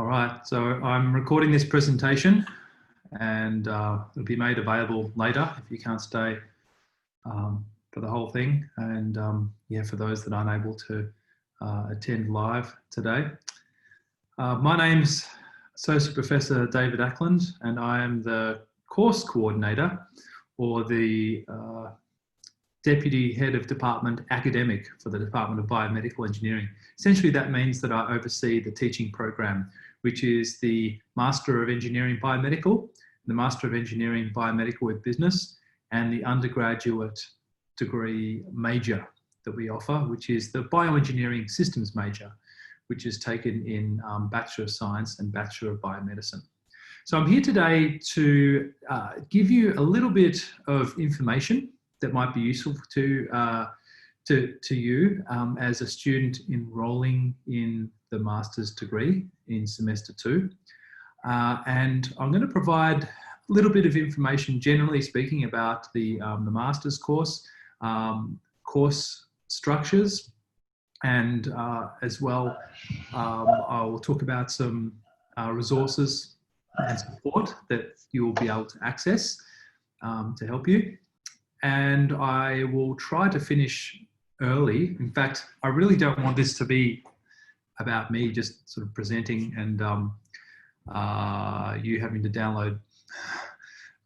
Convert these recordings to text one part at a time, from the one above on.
right, so I'm recording this presentation and it'll be made available later if you can't stay for the whole thing. And yeah, for those that aren't able to attend live today. My name's Associate Professor David Ackland, and I am the course coordinator or the Deputy Head of Department Academic for the Department of Biomedical Engineering. Essentially, that means that I oversee the teaching program, which is the Master of Engineering Biomedical, the Master of Engineering Biomedical with Business, and the undergraduate degree major that we offer, which is the Bioengineering Systems major, which is taken in Bachelor of Science and Bachelor of Biomedicine. So I'm here today to give you a little bit of information that might be useful to you as a student enrolling in the master's degree in semester 2. And I'm going to provide a little bit of information, generally speaking, about the master's course, course structures, and as well, I will talk about some resources and support that you will be able to access to help you. And I will try to finish early. In fact, I really don't want this to be about me just sort of presenting and you having to download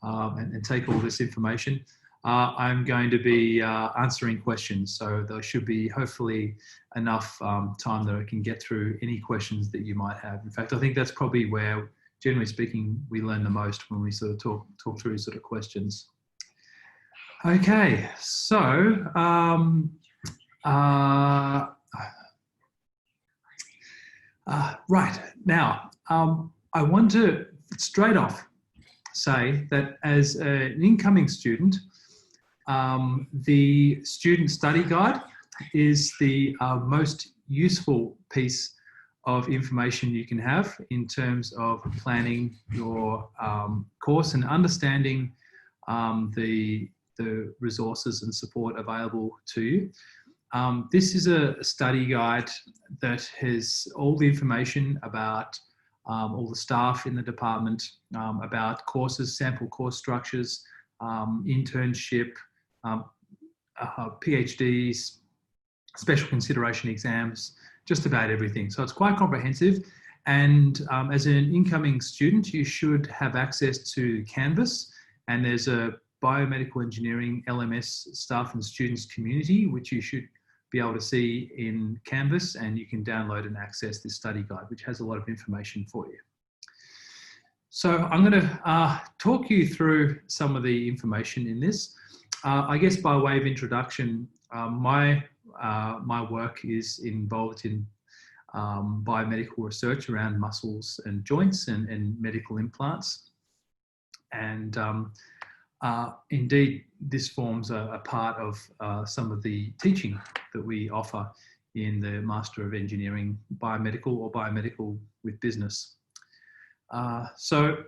and take all this information. I'm going to be answering questions, so there should be hopefully enough time that I can get through any questions that you might have. In fact, I think that's probably where, generally speaking, we learn the most, when we sort of talk through sort of questions. Okay, so right now, I want to straight off say that as an incoming student, the student study guide is the most useful piece of information you can have in terms of planning your course and understanding the resources and support available to you. This is a study guide that has all the information about all the staff in the department, about courses, sample course structures, internship, PhDs, special consideration exams, just about everything. So it's quite comprehensive. And as an incoming student, you should have access to Canvas, and there's a biomedical engineering LMS staff and students community, which you should be able to see in Canvas, and you can download and access this study guide, which has a lot of information for you. So I'm going to talk you through some of the information in this. I guess by way of introduction, my work is involved in biomedical research around muscles and joints and medical implants. And indeed, this forms a part of some of the teaching that we offer in the Master of Engineering Biomedical or Biomedical with Business. So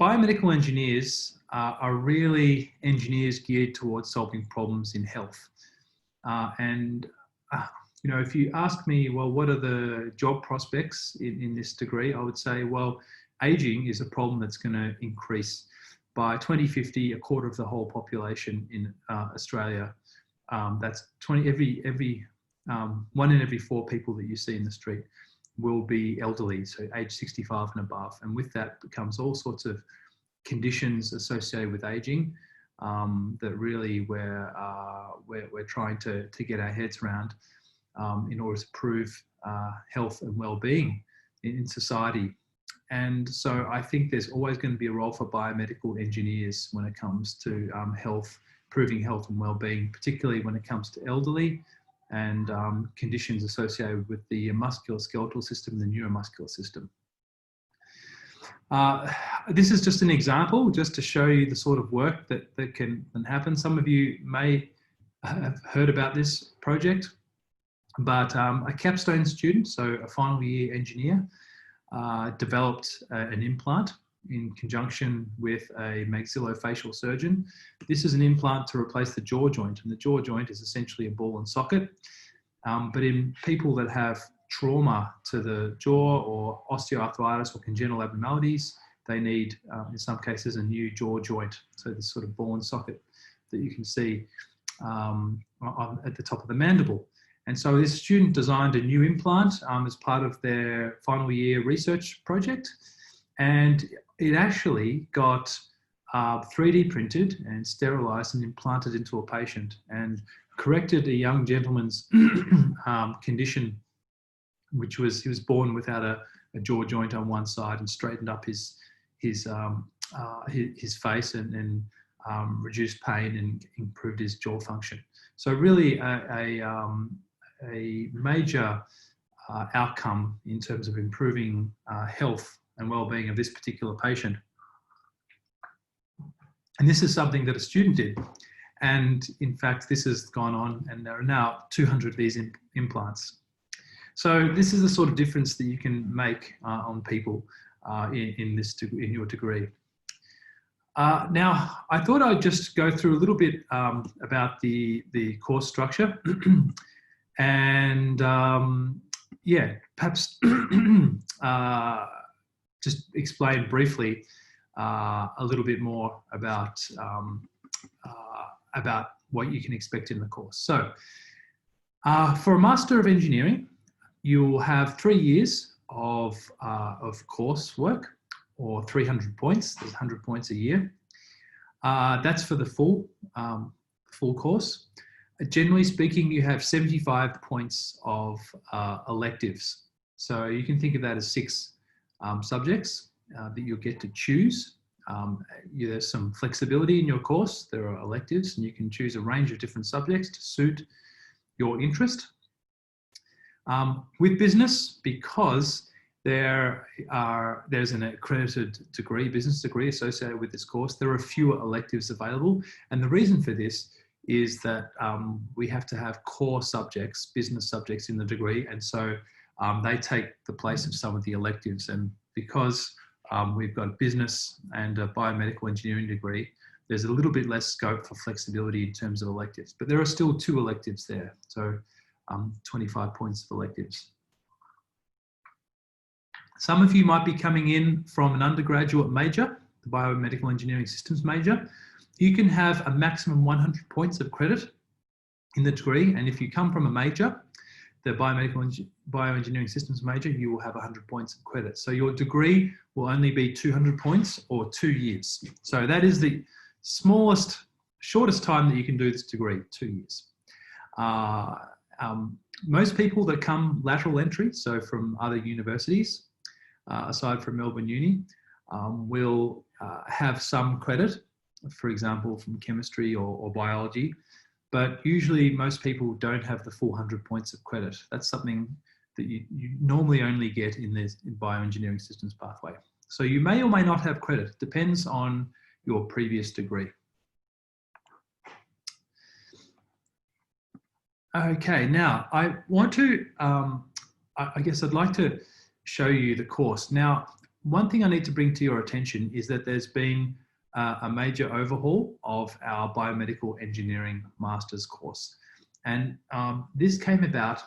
biomedical engineers are really engineers geared towards solving problems in health. You know, if you ask me, well, what are the job prospects in this degree? I would say, well, aging is a problem that's going to increase. By 2050, a quarter of the whole population in Australia, that's 1 in every 4 people that you see in the street will be elderly, so age 65 and above. And with that comes all sorts of conditions associated with aging that really we're trying to get our heads around in order to prove health and well-being in society. And so I think there's always going to be a role for biomedical engineers when it comes to health, proving health and well-being, particularly when it comes to elderly and conditions associated with the musculoskeletal system, the neuromuscular system. This is just an example, just to show you the sort of work that can happen. Some of you may have heard about this project, but a capstone student, so a final year engineer, developed an implant in conjunction with a maxillofacial surgeon. This is an implant to replace the jaw joint, and the jaw joint is essentially a ball and socket. But in people that have trauma to the jaw or osteoarthritis or congenital abnormalities, they need, in some cases, a new jaw joint. So this sort of ball and socket that you can see at the top of the mandible. And so this student designed a new implant as part of their final year research project. And it actually got 3D printed and sterilized and implanted into a patient and corrected a young gentleman's condition, which was he was born without a jaw joint on one side, and straightened up his face and reduced pain and improved his jaw function. So really a major outcome in terms of improving health and well-being of this particular patient. And this is something that a student did. And in fact, this has gone on, and there are now 200 of these implants. So this is the sort of difference that you can make on people in your degree. Now, I thought I'd just go through a little bit about the course structure. And yeah, perhaps just explain briefly a little bit more about what you can expect in the course. So for a Master of Engineering, you'll have 3 years of coursework, or 300 points. There's 100 points a year. That's for the full course. Generally speaking, you have 75 points of electives. So you can think of that as 6 subjects that you'll get to choose. There's some flexibility in your course. There are electives, and you can choose a range of different subjects to suit your interest. With business, because there's an accredited degree, business degree associated with this course, there are fewer electives available. And the reason for this is that we have to have core subjects, business subjects in the degree. And so they take the place of some of the electives. And because we've got a business and a biomedical engineering degree, there's a little bit less scope for flexibility in terms of electives. But there are still 2 electives there. So 25 points of electives. Some of you might be coming in from an undergraduate major, the biomedical engineering systems major. You can have a maximum 100 points of credit in the degree. And if you come from a major, the bioengineering systems major, you will have 100 points of credit. So your degree will only be 200 points or 2 years. So that is the shortest time that you can do this degree, 2 years. Most people that come lateral entry, so from other universities, aside from Melbourne Uni, will have some credit, for example, from chemistry or biology, but usually most people don't have the full 100 points of credit. That's something that you normally only get in the bioengineering systems pathway. So you may or may not have credit, it depends on your previous degree. Okay, now I want to, I guess I'd like to show you the course. Now, one thing I need to bring to your attention is that there's been a major overhaul of our biomedical engineering master's course. And this came about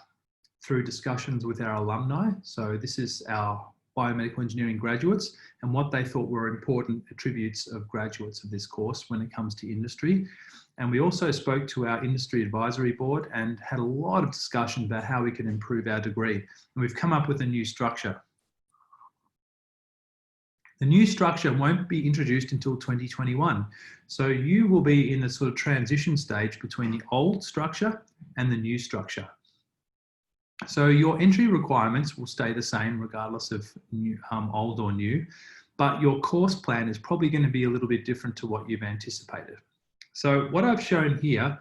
through discussions with our alumni. So this is our biomedical engineering graduates and what they thought were important attributes of graduates of this course when it comes to industry. And we also spoke to our industry advisory board and had a lot of discussion about how we can improve our degree. And we've come up with a new structure. The new structure won't be introduced until 2021. So you will be in the sort of transition stage between the old structure and the new structure. So your entry requirements will stay the same regardless of old or new, but your course plan is probably going to be a little bit different to what you've anticipated. So what I've shown here,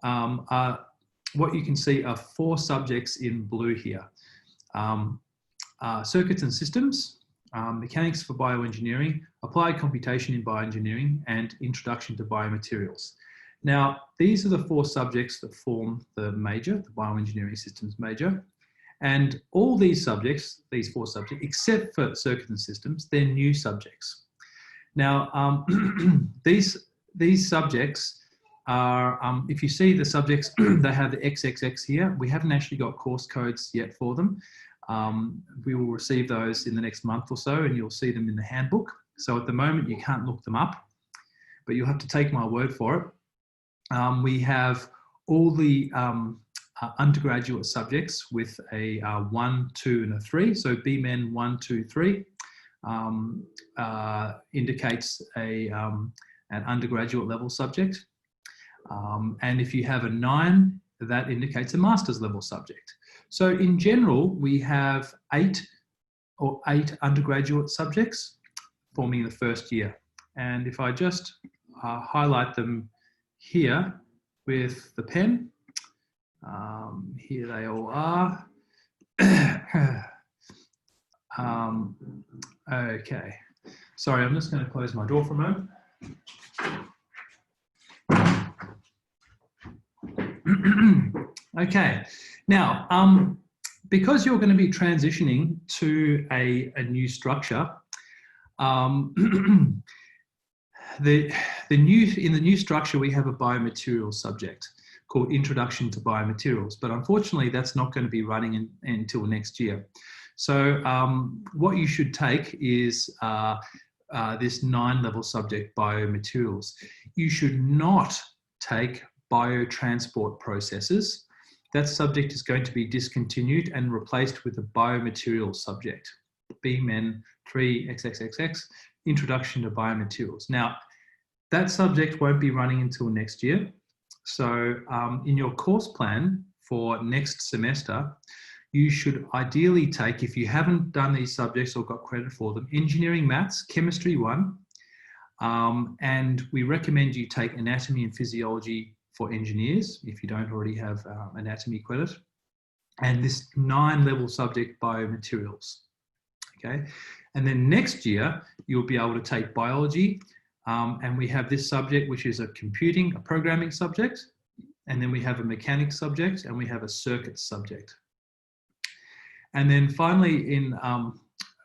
what you can see are 4 subjects in blue here. Circuits and systems, mechanics for bioengineering, applied computation in bioengineering, and introduction to biomaterials. Now, these are the 4 subjects that form the major, the bioengineering systems major. And all these subjects, these 4 subjects, except for circuits and systems, they're new subjects. Now, these subjects are, if you see the subjects, they have the XXX here. We haven't actually got course codes yet for them. We will receive those in the next month or so, and you'll see them in the handbook. So at the moment, you can't look them up, but you'll have to take my word for it. We have all the undergraduate subjects with a 1, 2, and a 3. So BMen 1, 2, 3 indicates an undergraduate level subject. And if you have a 9, that indicates a master's level subject. So in general, we have 8 undergraduate subjects forming the first year. And if I just highlight them here with the pen, here they all are. Okay, sorry, I'm just going to close my door for a moment. Okay, now, because you're going to be transitioning to a new structure, in the new structure, we have a biomaterials subject called Introduction to Biomaterials, but unfortunately, that's not going to be running until next year. So what you should take is this 9-level subject, Biomaterials. You should not take biotransport processes. That subject is going to be discontinued and replaced with a biomaterials subject, BMen 3XXXX, Introduction to Biomaterials. Now, that subject won't be running until next year. So in your course plan for next semester, you should ideally take, if you haven't done these subjects or got credit for them, Engineering Maths, Chemistry 1, and we recommend you take Anatomy and Physiology for engineers, if you don't already have anatomy credit, and this 9-level subject, Biomaterials, okay? And then next year, you'll be able to take Biology, and we have this subject, which is a programming subject, and then we have a mechanics subject, and we have a circuits subject. And then finally, in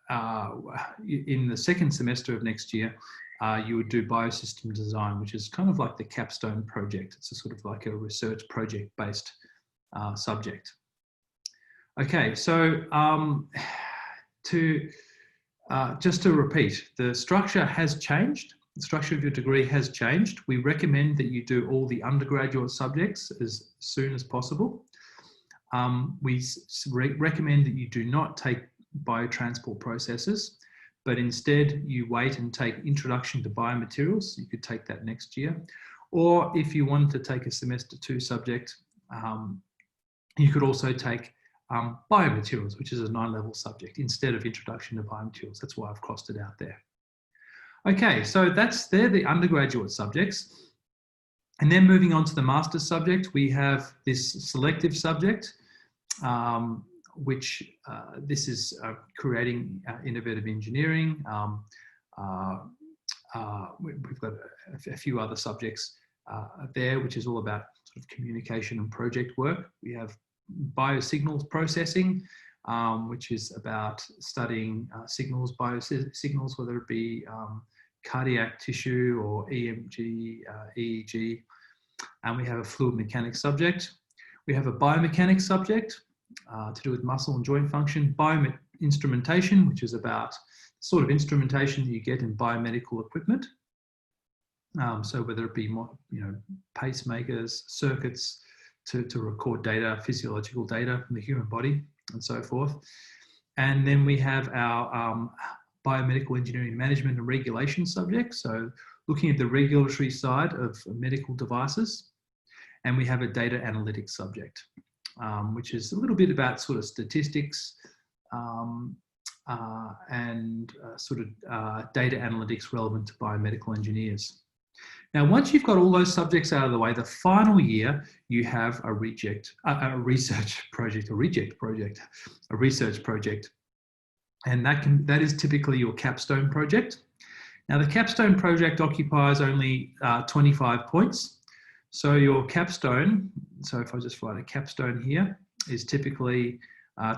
the second semester of next year, you would do biosystem design, which is kind of like the capstone project. It's a sort of like a research project-based subject. Okay, so just to repeat, the structure has changed. The structure of your degree has changed. We recommend that you do all the undergraduate subjects as soon as possible. We recommend that you do not take biotransport processes, but instead you wait and take Introduction to Biomaterials. You could take that next year. Or if you wanted to take a semester 2 subject, you could also take Biomaterials, which is a 9-level subject, instead of Introduction to Biomaterials. That's why I've crossed it out there. Okay, so they're the undergraduate subjects. And then moving on to the master's subject, we have this selective subject, which this is creating innovative engineering. We've got a few other subjects there, which is all about sort of communication and project work. We have biosignals processing, which is about studying signals, biosignals, whether it be cardiac tissue or EMG, EEG. And we have a fluid mechanics subject. We have a biomechanics subject to do with muscle and joint function, bioinstrumentation, which is about the sort of instrumentation that you get in biomedical equipment. So whether it be, pacemakers, circuits to record data, physiological data from the human body, and so forth. And then we have our biomedical engineering management and regulation subject. So looking at the regulatory side of medical devices. And we have a data analytics subject, which is a little bit about sort of statistics and data analytics relevant to biomedical engineers. Now, once you've got all those subjects out of the way, the final year, you have a research project. And that is typically your capstone project. Now, the capstone project occupies only 25 points. So your capstone, so if I just write a capstone here, is typically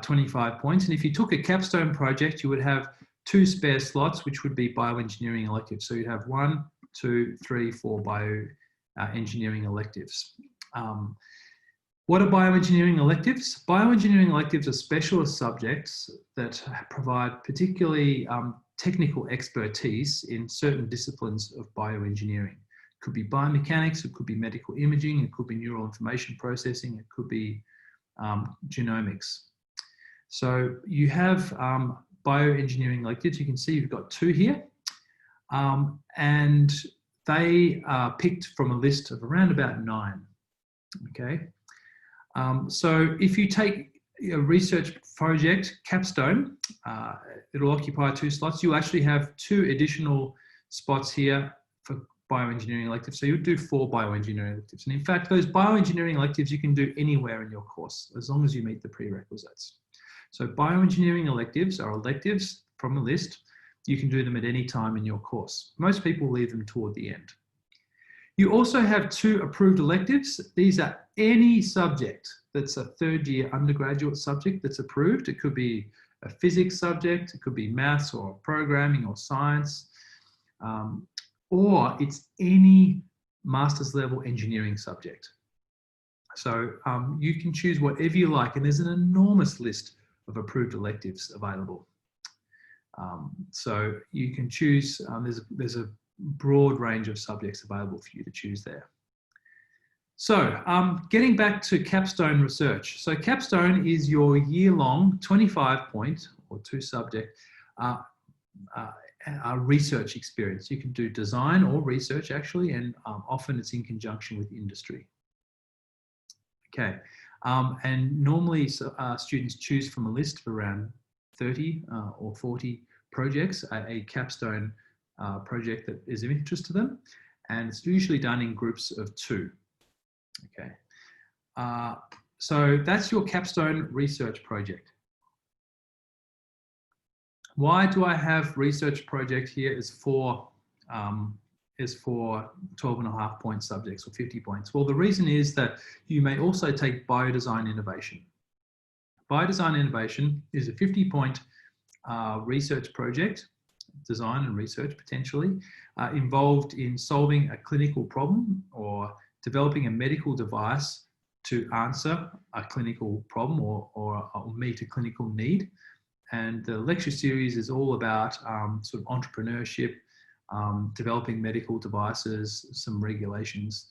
25 points. And if you took a capstone project, you would have 2 spare slots, which would be bioengineering electives. So you'd have 1, 2, 3, 4 engineering electives. What are bioengineering electives? Bioengineering electives are specialist subjects that provide particularly technical expertise in certain disciplines of bioengineering. It could be biomechanics, it could be medical imaging, it could be neural information processing, it could be genomics. So you have bioengineering electives. You can see you've got 2 here, and they are picked from a list of around about 9. Okay. So if you take a research project capstone, it'll occupy 2 slots. You actually have 2 additional spots here for bioengineering electives. So you would do 4 bioengineering electives. And in fact, those bioengineering electives you can do anywhere in your course, as long as you meet the prerequisites. So bioengineering electives are electives from a list. You can do them at any time in your course. Most people leave them toward the end. You also have 2 approved electives. These are any subject that's a 3rd year undergraduate subject that's approved. It could be a physics subject, it could be maths or programming or science, or it's any master's level engineering subject. So you can choose whatever you like, and there's an enormous list of approved electives available. So you can choose, there's a broad range of subjects available for you to choose there. So getting back to capstone research. So capstone is your year-long 25-point or 2 subject research experience. You can do design or research actually, and often it's in conjunction with industry. Okay, and normally students choose from a list of around 30 or 40 projects, a capstone project that is of interest to them, and it's usually done in groups of 2. Okay, so that's your capstone research project. Why do I have research project here as for 12.5-point subjects or 50 points? Well, the reason is that you may also take biodesign innovation. Biodesign innovation is a 50-point research project, design and research potentially, involved in solving a clinical problem or developing a medical device to answer a clinical problem or meet a clinical need. And the lecture series is all about sort of entrepreneurship, developing medical devices, some regulations,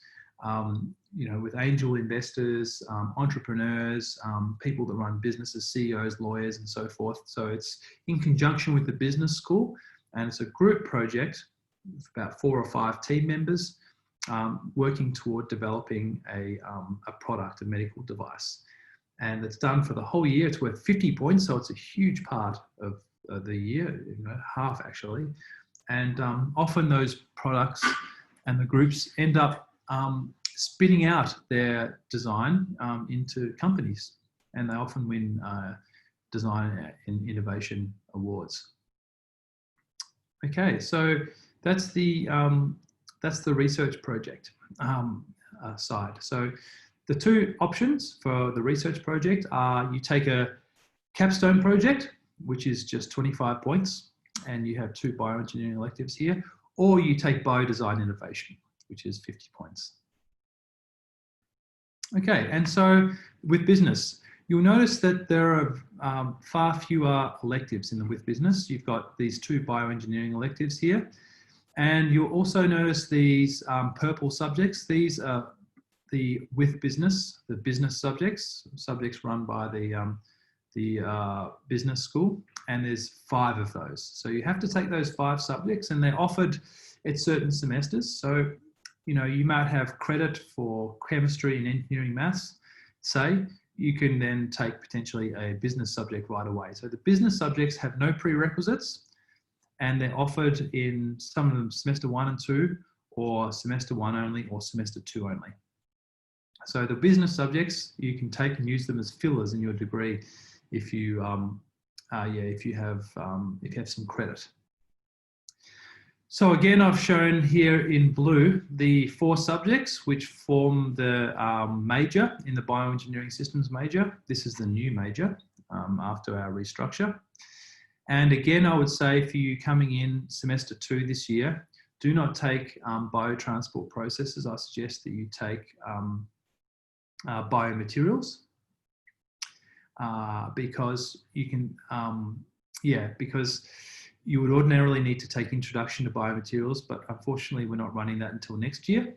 you know, with angel investors, entrepreneurs, people that run businesses, CEOs, lawyers, and so forth. So it's in conjunction with the business school, and it's a group project with about 4 or 5 team members working toward developing a product, a medical device. And it's done for the whole year. It's worth 50 points, so it's a huge part of the year, you know, half actually. And often those products and the groups end up spitting out their design into companies, and they often win design and innovation awards. Okay, so that's the research project side. So the 2 options for the research project are you take a capstone project, which is just 25 points, and you have 2 bioengineering electives here, or you take biodesign innovation, which is 50 points. Okay, and so with business, you'll notice that there are far fewer electives with business. You've got these 2 bioengineering electives here, and you'll also notice these purple subjects. These are the business subjects run by the business school, and there's 5 of those. So you have to take those 5 subjects, and they're offered at certain semesters. So, you know, you might have credit for chemistry and engineering maths, say. You can then take potentially a business subject right away. So the business subjects have no prerequisites, and they're offered in some of them semester 1 and 2, or semester 1 only, or semester 2 only. So the business subjects, you can take and use them as fillers in your degree if you have some credit. So again, I've shown here in blue the 4 subjects which form the major in the bioengineering systems major. This is the new major after our restructure. And again, I would say for you coming in semester 2 this year, do not take biotransport processes. I suggest that you take biomaterials because you can, because you would ordinarily need to take introduction to biomaterials, but unfortunately we're not running that until next year.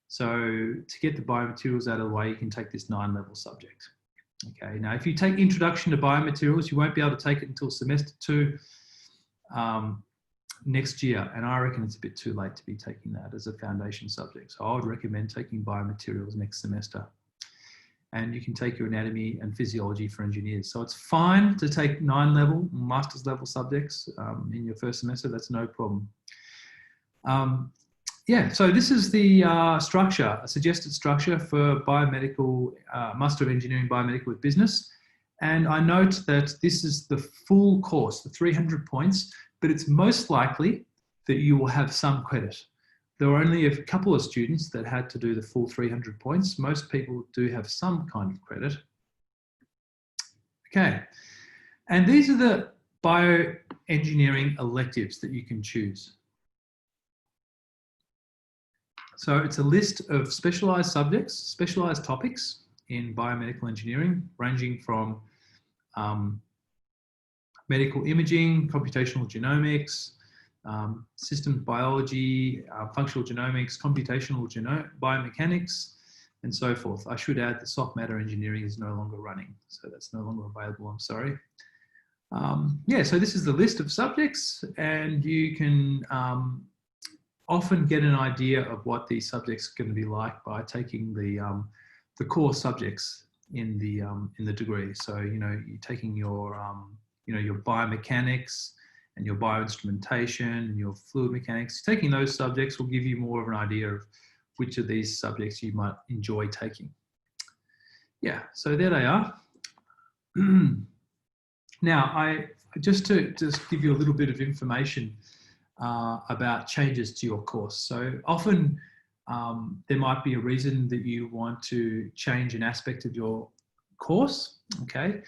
So to get the biomaterials out of the way, you can take this 9-level subject. Okay, now if you take introduction to biomaterials, you won't be able to take it until semester 2 next year, and I reckon it's a bit too late to be taking that as a foundation subject. So I would recommend taking biomaterials next semester. And you can take your anatomy and physiology for engineers. So it's fine to take 9-level, master's level subjects in your first semester. That's no problem. So this is the structure, a suggested structure for biomedical, Master of Engineering Biomedical with Business. And I note that this is the full course, the 300 points, but it's most likely that you will have some credit. There were only a couple of students that had to do the full 300 points. Most people do have some kind of credit. Okay, and these are the bioengineering electives that you can choose. So it's a list of specialised subjects, specialised topics in biomedical engineering, ranging from medical imaging, computational genomics, systems biology, functional genomics, computational biomechanics, and so forth. I should add that soft matter engineering is no longer running, so that's no longer available, I'm sorry. So this is the list of subjects, and you can often get an idea of what these subjects are going to be like by taking the core subjects in the degree. So, you're taking your, your biomechanics, and your bioinstrumentation and your fluid mechanics. Taking those subjects will give you more of an idea of which of these subjects you might enjoy taking. Yeah, so there they are. Now, just to give you a little bit of information about changes to your course. So often there might be a reason that you want to change an aspect of your course, okay?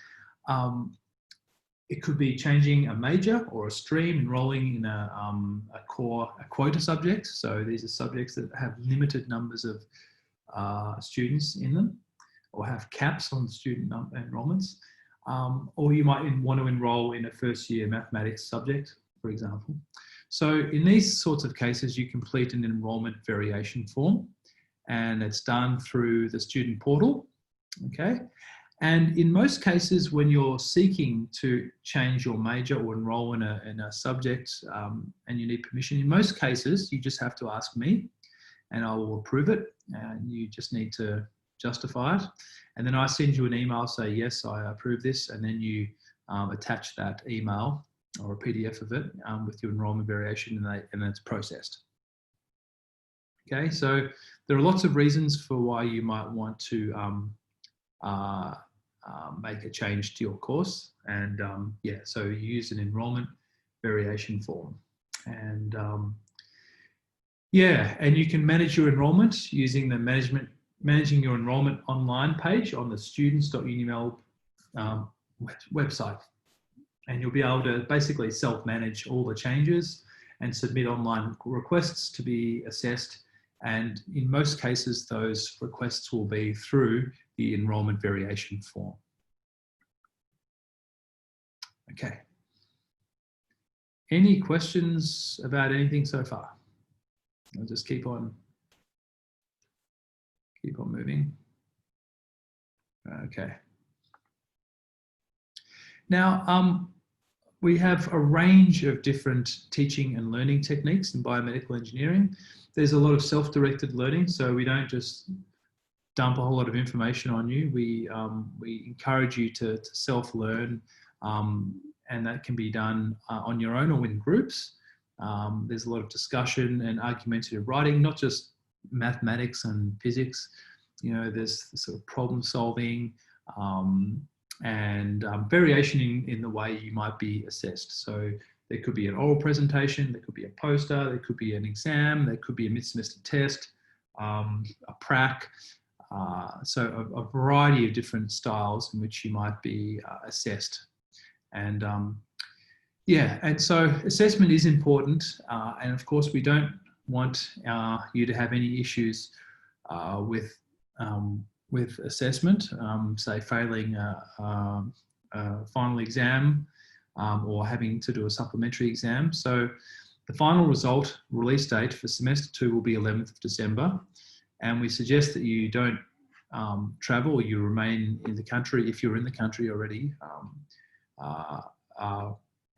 It could be changing a major or a stream, enrolling in a quota subject. So these are subjects that have limited numbers of students in them, or have caps on student enrollments. Or you might want to enroll in a first year mathematics subject, for example. So in these sorts of cases, you complete an enrolment variation form, and it's done through the student portal, okay? And in most cases, when you're seeking to change your major or enroll in a subject and you need permission, in most cases, you just have to ask me and I will approve it. And you just need to justify it. And then I send you an email, say, yes, I approve this. And then you attach that email or a PDF of it with your enrollment variation, and then it's processed. Okay, so there are lots of reasons for why you might want to make a change to your course, and so you use an enrolment variation form, and and you can manage your enrolment using the managing your enrolment online page on the students.unimel website, and you'll be able to basically self-manage all the changes and submit online requests to be assessed. And in most cases, those requests will be through the enrolment variation form. Okay. Any questions about anything so far? I'll just keep on moving. Okay. Now, we have a range of different teaching and learning techniques in biomedical engineering. There's a lot of self-directed learning, so we don't just dump a whole lot of information on you. We encourage you to self-learn, and that can be done on your own or in groups. There's a lot of discussion and argumentative writing, not just mathematics and physics. There's sort of problem solving and variation in the way you might be assessed. So there could be an oral presentation, there could be a poster, there could be an exam, there could be a mid-semester test, a prac. So a variety of different styles in which you might be assessed. And and so assessment is important. And of course, we don't want you to have any issues with assessment, say failing a final exam or having to do a supplementary exam. So the final result release date for semester 2 will be 11th of December. And we suggest that you don't travel, or you remain in the country if you're in the country already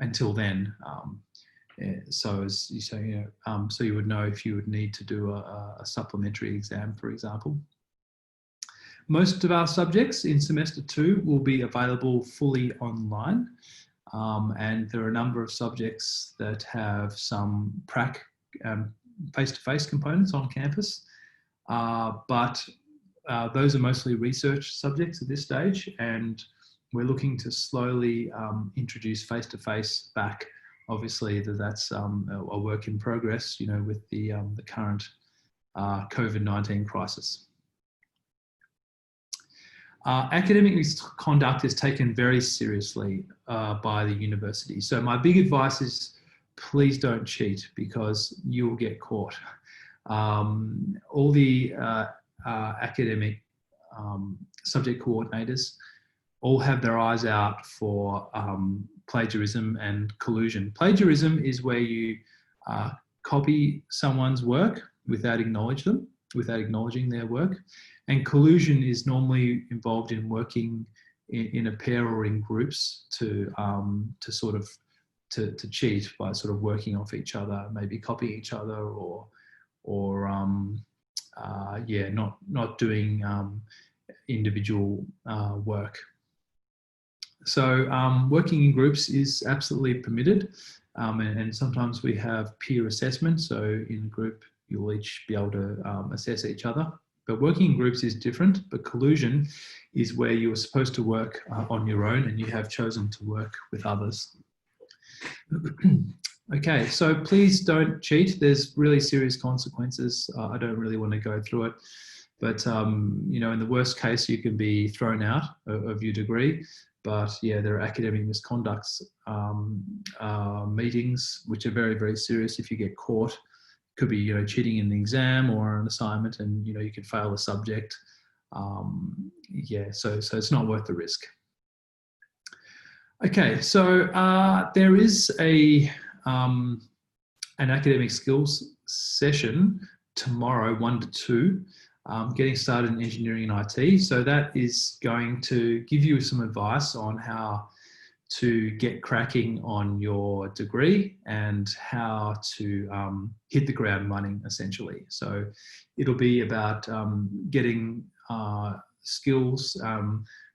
until then. So you would know if you would need to do a supplementary exam, for example. Most of our subjects in semester 2 will be available fully online. And there are a number of subjects that have some prac face-to-face components on campus. But those are mostly research subjects at this stage, and we're looking to slowly introduce face-to-face back. Obviously, that's a work in progress, with the current COVID-19 crisis. Academic misconduct is taken very seriously by the university. So my big advice is please don't cheat, because you will get caught. All the academic subject coordinators all have their eyes out for plagiarism and collusion. Plagiarism is where you copy someone's work without acknowledging their work. And collusion is normally involved in working in a pair or in groups to cheat by sort of working off each other, maybe copying each other, or not doing individual work. So working in groups is absolutely permitted, and sometimes we have peer assessment. So in a group, you'll each be able to assess each other. But working in groups is different. But collusion is where you're supposed to work on your own, and you have chosen to work with others. Okay, so please don't cheat. There's really serious consequences. I don't really want to go through it. But, in the worst case, you can be thrown out of your degree. But yeah, there are academic misconducts meetings, which are very, very serious if you get caught. Could be, cheating in an exam or an assignment, and, you could fail a subject. So it's not worth the risk. Okay, so there is an academic skills session tomorrow, 1 to 2, getting started in engineering and IT. So that is going to give you some advice on how to get cracking on your degree and how to hit the ground running, essentially. So it'll be about getting skills,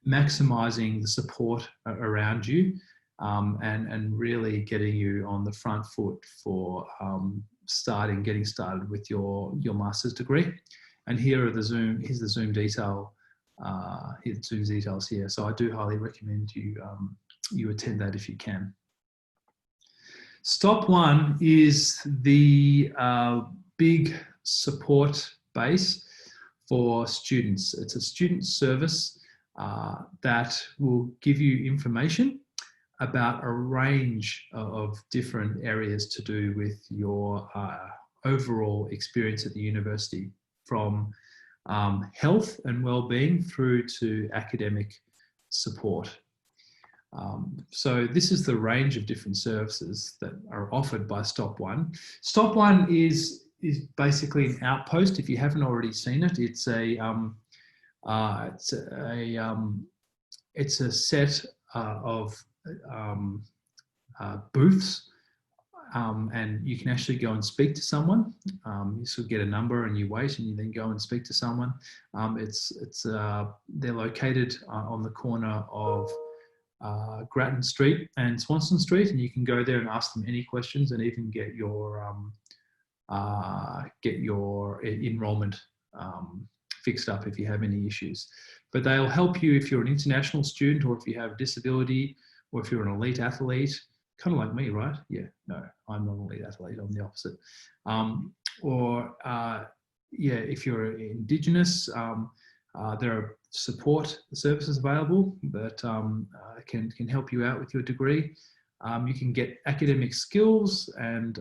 maximizing the support around you, and really getting you on the front foot for getting started with your master's degree. And here's the Zoom details here. So I do highly recommend you attend that if you can. Stop 1 is the big support base for students. It's a student service that will give you information about a range of different areas to do with your overall experience at the university, from health and well-being through to academic support. So this is the range of different services that are offered by Stop 1. Stop 1 is basically an outpost. If you haven't already seen it, it's a set of booths, and you can actually go and speak to someone. You sort of get a number and you wait, and you then go and speak to someone. They're located on the corner of Grattan Street and Swanston Street, and you can go there and ask them any questions, and even get your enrollment fixed up if you have any issues. But they'll help you if you're an international student, or if you have a disability, or if you're an elite athlete, kind of like me, right? Yeah, no, I'm not an elite athlete, I'm the opposite. If you're Indigenous, there are support services available that can help you out with your degree. You can get academic skills, and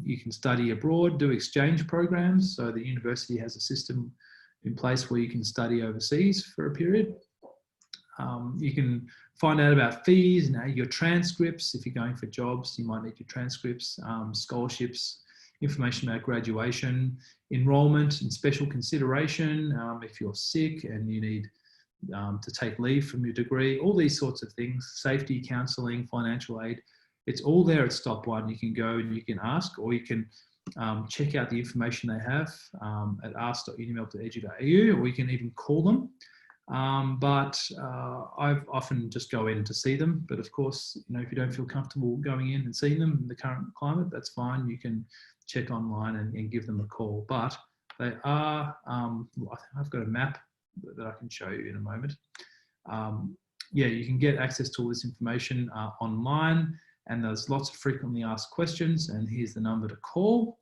you can study abroad, do exchange programs. So the university has a system in place where you can study overseas for a period. You can find out about fees and your transcripts. If you're going for jobs, you might need your transcripts, scholarships, information about graduation, enrolment and special consideration if you're sick and you need to take leave from your degree, all these sorts of things, safety, counselling, financial aid. It's all there at Stop One. You can go and you can ask, or you can check out the information they have at ask.unimelb.edu, or you can even call them. But I often just go in to see them. But of course, if you don't feel comfortable going in and seeing them in the current climate, that's fine. You can check online and give them a call. But they are, I've got a map that I can show you in a moment. Yeah, you can get access to all this information online, and there's lots of frequently asked questions, and here's the number to call.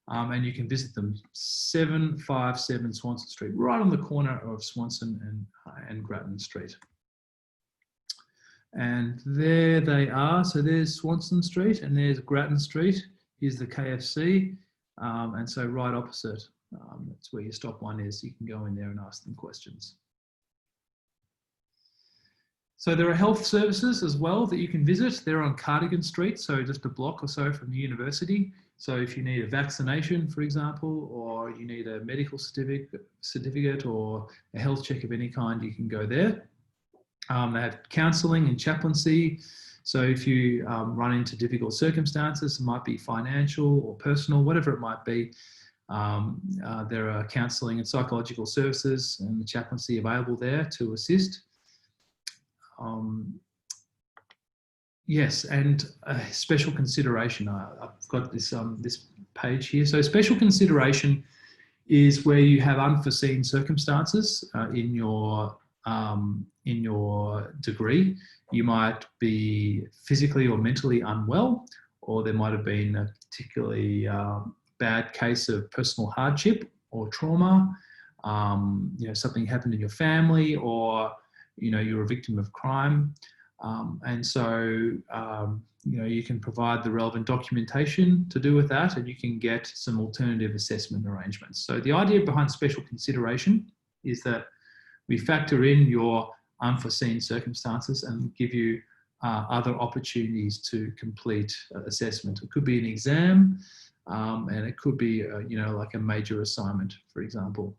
And you can visit them, 757 Swanson Street, right on the corner of Swanson and Grattan Street. And there they are. So there's Swanson Street and there's Grattan Street. Here's the KFC. And so right opposite, that's where your Stop One is. You can go in there and ask them questions. So there are health services as well that you can visit. They're on Cardigan Street, so just a block or so from the university. So if you need a vaccination, for example, or you need a medical certificate or a health check of any kind, you can go there. They have counselling and chaplaincy. So if you run into difficult circumstances, it might be financial or personal, whatever it might be, there are counselling and psychological services and the chaplaincy available there to assist. Yes, and special consideration. I've got this this page here. So special consideration is where you have unforeseen circumstances in your degree. You might be physically or mentally unwell, or there might have been a particularly bad case of personal hardship or trauma. Something happened in your family, or you're a victim of crime. And so, you can provide the relevant documentation to do with that, and you can get some alternative assessment arrangements. So the idea behind special consideration is that we factor in your unforeseen circumstances and give you other opportunities to complete assessment. It could be an exam, and it could be, like a major assignment, for example.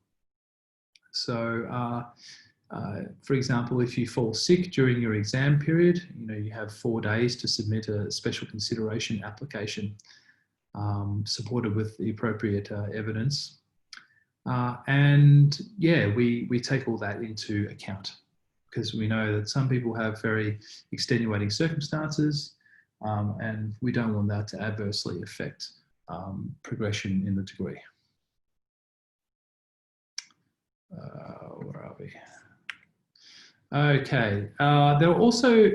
So, for example, if you fall sick during your exam period, you have 4 days to submit a special consideration application supported with the appropriate evidence. And yeah, we take all that into account because we know that some people have very extenuating circumstances, and we don't want that to adversely affect progression in the degree. Where are we? Okay, there are also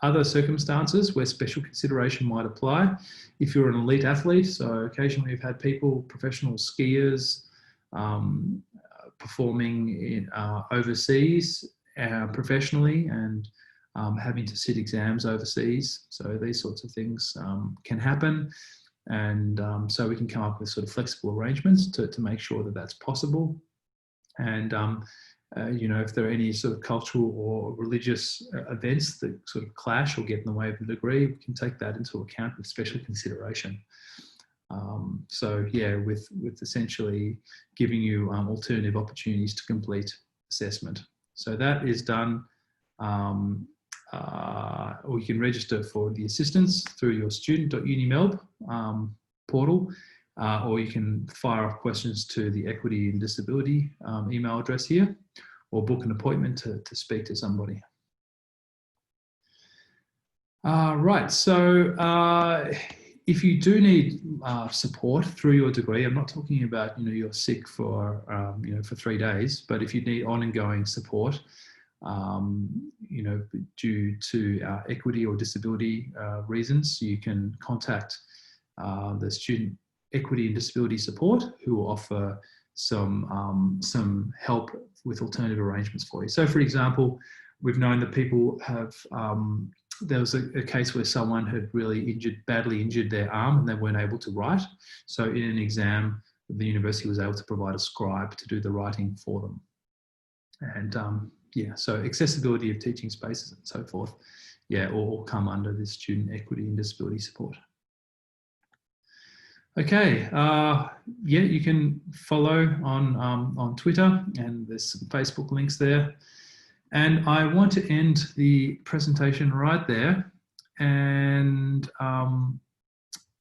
other circumstances where special consideration might apply. If you're an elite athlete, so occasionally we've had people, professional skiers, performing in, overseas professionally and having to sit exams overseas. So these sorts of things can happen. And so we can come up with sort of flexible arrangements to make sure that that's possible. And if there are any sort of cultural or religious events that sort of clash or get in the way of the degree, we can take that into account with special consideration. So yeah, with essentially giving you alternative opportunities to complete assessment. So that is done, or you can register for the assistance through your student.unimelb portal, or you can fire off questions to the Equity and Disability email address here, or book an appointment to speak to somebody. Right, so if you do need support through your degree, I'm not talking about, you're sick for, for 3 days, but if you need ongoing support, due to equity or disability reasons, you can contact the Student Equity and Disability Support, who will offer some help with alternative arrangements for you. So for example, we've known that people have there was a case where someone had really badly injured their arm and they weren't able to write. So in an exam, the university was able to provide a scribe to do the writing for them. And yeah, so accessibility of teaching spaces and so forth, yeah, all come under this student equity and disability support. Okay, yeah, you can follow on Twitter, and there's some Facebook links there. And I want to end the presentation right there. And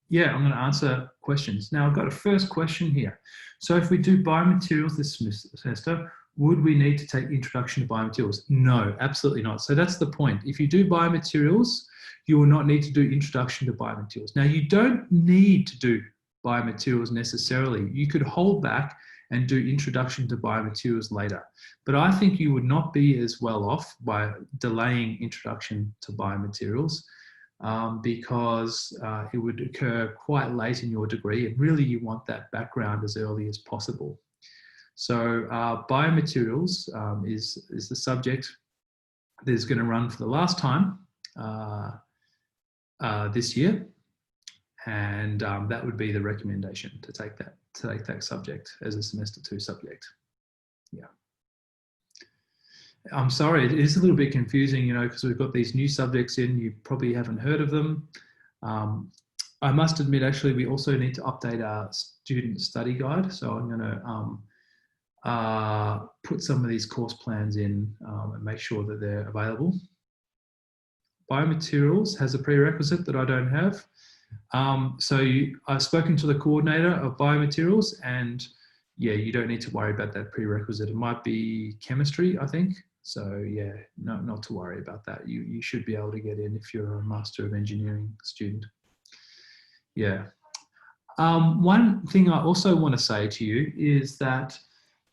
yeah, I'm going to answer questions. Now, I've got a first question here. So if we do biomaterials this semester, would we need to take introduction to biomaterials? No, absolutely not. So that's the point. If you do biomaterials, you will not need to do introduction to biomaterials. Now, you don't need to do biomaterials necessarily. You could hold back and do introduction to biomaterials later. But I think you would not be as well off by delaying introduction to biomaterials because it would occur quite late in your degree, and really you want that background as early as possible. So biomaterials is the subject that is going to run for the last time this year. And that would be the recommendation, to take that subject as a semester 2 subject. Yeah. I'm sorry, it is a little bit confusing, you know, because we've got these new subjects in, you probably haven't heard of them. I must admit, actually, we also need to update our student study guide. So I'm going to put some of these course plans in and make sure that they're available. Biomaterials has a prerequisite that I don't have. I've spoken to the coordinator of biomaterials, and yeah, you don't need to worry about that prerequisite. It might be chemistry, I think. So yeah, not to worry about that. You should be able to get in if you're a Master of Engineering student. Yeah. One thing I also want to say to you is that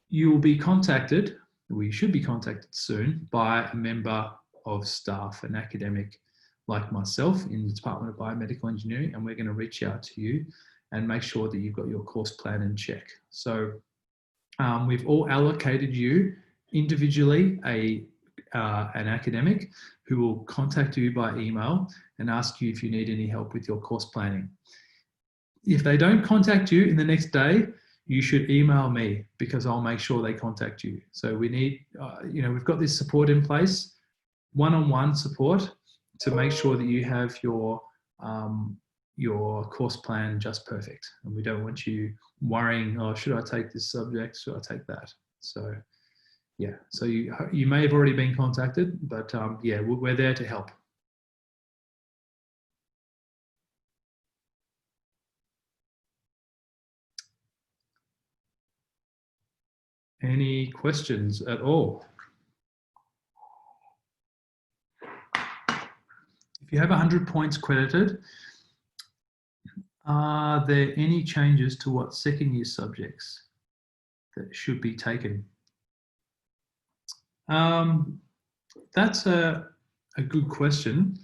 you will be contacted, or you should be contacted soon, by a member of staff, an academic like myself in the Department of Biomedical Engineering, and we're going to reach out to you and make sure that you've got your course plan in check. So we've all allocated you individually an academic who will contact you by email and ask you if you need any help with your course planning. If they don't contact you in the next day, you should email me, because I'll make sure they contact you. So we need, you know, we've got this support in place, one-on-one support, to make sure that you have your course plan just perfect. And we don't want you worrying, oh, should I take this subject? Should I take that? So yeah, so you may have already been contacted, but yeah, we're there to help. Any questions at all? If you have 100 points credited, are there any changes to what second year subjects that should be taken? That's a good question.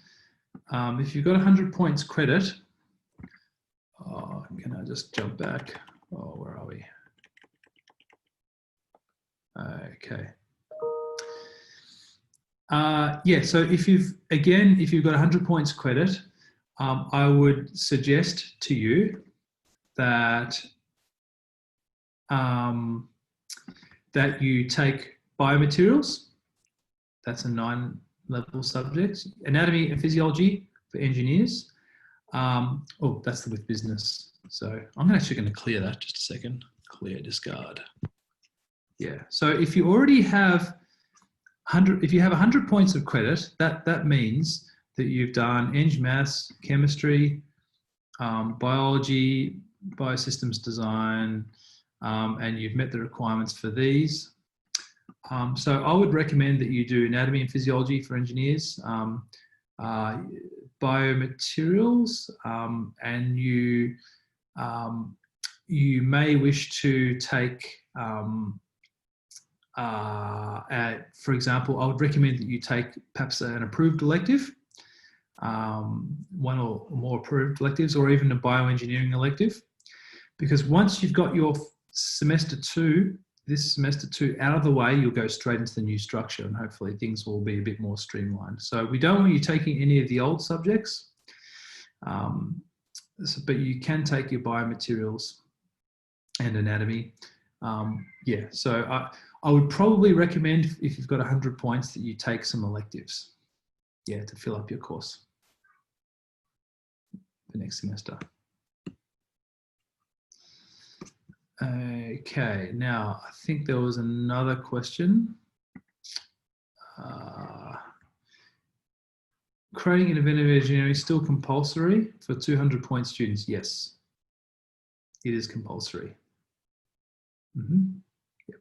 If you've got 100 points credit, can I just jump back? Oh, where are we? Okay. Yeah, so if you've got 100 points credit, I would suggest to you that that you take biomaterials. That's a 9-level subject. Anatomy and physiology for engineers. Oh, that's with business. So I'm actually going to clear that, just a second. Clear, discard. Yeah, so if you already have 100 points of credit, that means that you've done Eng Maths, chemistry, biology, biosystems design, and you've met the requirements for these. So I would recommend that you do anatomy and physiology for engineers, biomaterials, and you may wish to take, for example, I would recommend that you take perhaps an approved elective, one or more approved electives, or even a bioengineering elective, because once you've got your semester 2 this semester 2 out of the way, you'll go straight into the new structure, and hopefully things will be a bit more streamlined. So we don't want you taking any of the old subjects, but you can take your biomaterials and anatomy. Yeah, so I would probably recommend, if you've got 100 points, that you take some electives, yeah, to fill up your course for next semester. Okay, now I think there was another question. Creating innovative engineering is still compulsory for 200 point students? Yes, it is compulsory. Yep.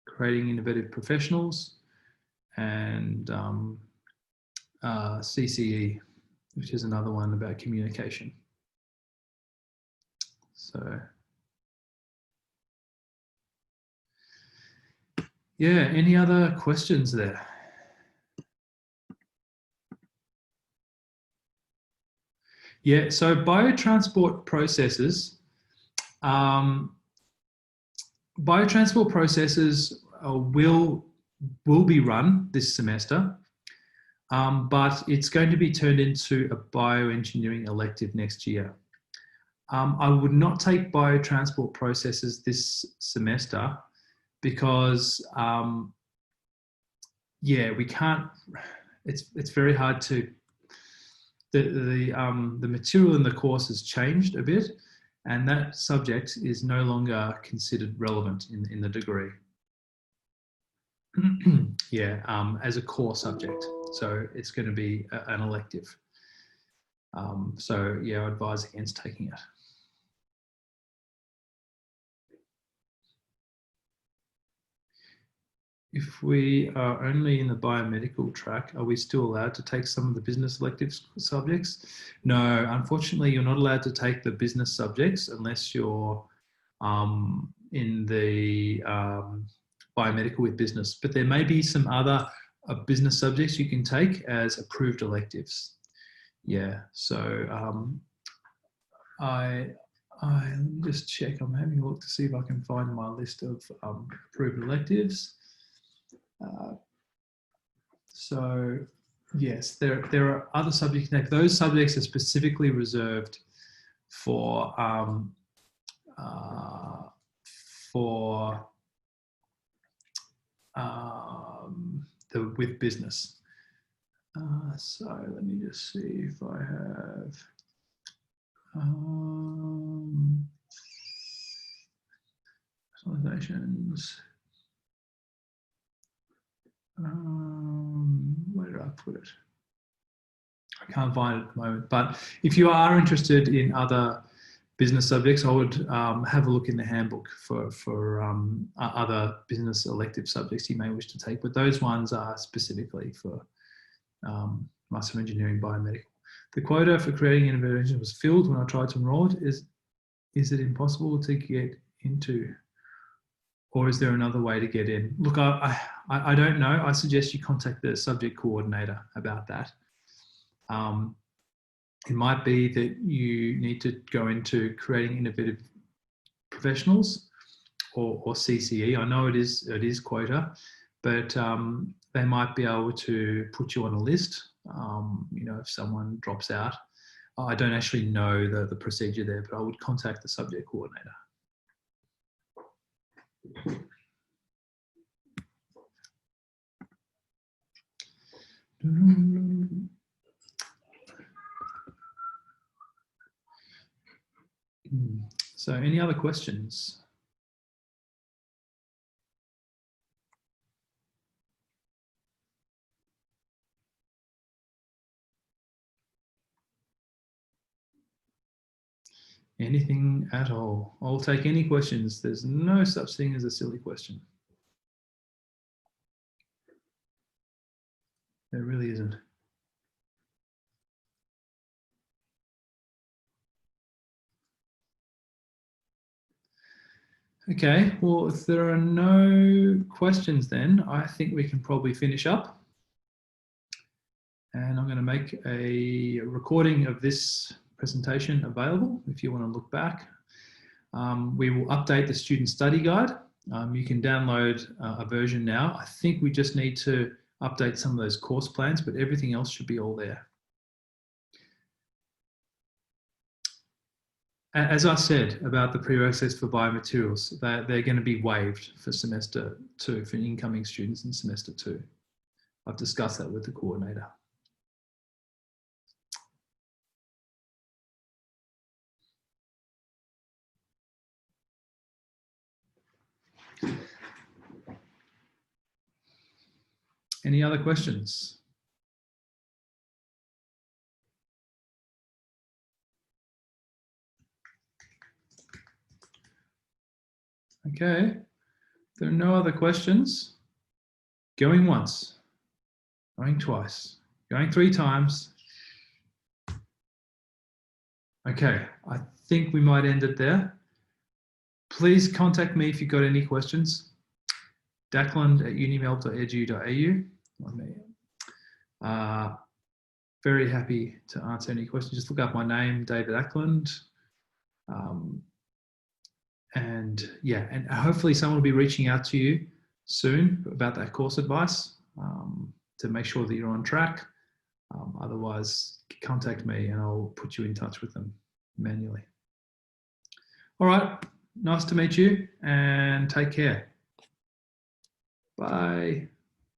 Creating innovative professionals and CCE, which is another one about communication. So, yeah, any other questions there? Yeah, so biotransport processes, will be run this semester, but it's going to be turned into a bioengineering elective next year. I would not take biotransport processes this semester because, yeah, we can't. It's very hard to. The material in the course has changed a bit, and that subject is no longer considered relevant in the degree. Yeah, as a core subject. So it's going to be an elective. So yeah, I advise against taking it. If we are only in the biomedical track, are we still allowed to take some of the business elective subjects? No, unfortunately, you're not allowed to take the business subjects unless you're in the biomedical with business. But there may be some other business subjects you can take as approved electives. Yeah, so let me just check. I'm having a look to see if I can find my list of approved electives. So yes, there are other subjects. Now, those subjects are specifically reserved for with business. So let me just see if I have. Visualizations. Where did I put it? I can't find it at the moment. But if you are interested in other business subjects, I would have a look in the handbook for other business elective subjects you may wish to take. But those ones are specifically for Master of Engineering Biomedical. The quota for creating innovation was filled when I tried to enroll it. Is it impossible to get into? Or is there another way to get in? Look, I don't know. I suggest you contact the subject coordinator about that. It might be that you need to go into creating innovative professionals or CCE. I know it is quota, but they might be able to put you on a list. You know, if someone drops out. I don't actually know the procedure there, but I would contact the subject coordinator. So any other questions? Anything at all? I'll take any questions. There's no such thing as a silly question. There really isn't. Okay, well, if there are no questions then, I think we can probably finish up. And I'm going to make a recording of this presentation available if you want to look back. We will update the student study guide. You can download a version now. I think we just need to update some of those course plans, but everything else should be all there. As I said about the prerequisites for biomaterials, they're going to be waived for semester 2, for incoming students in semester 2. I've discussed that with the coordinator. Any other questions? Okay, if there are no other questions, going once, going twice, going 3 times. Okay, I think we might end it there. Please contact me if you've got any questions. Declan@unimel.edu.au. Very happy to answer any questions. Just look up my name, David Ackland. And yeah, and hopefully someone will be reaching out to you soon about that course advice to make sure that you're on track. Otherwise, contact me and I'll put you in touch with them manually. All right, nice to meet you and take care. Bye.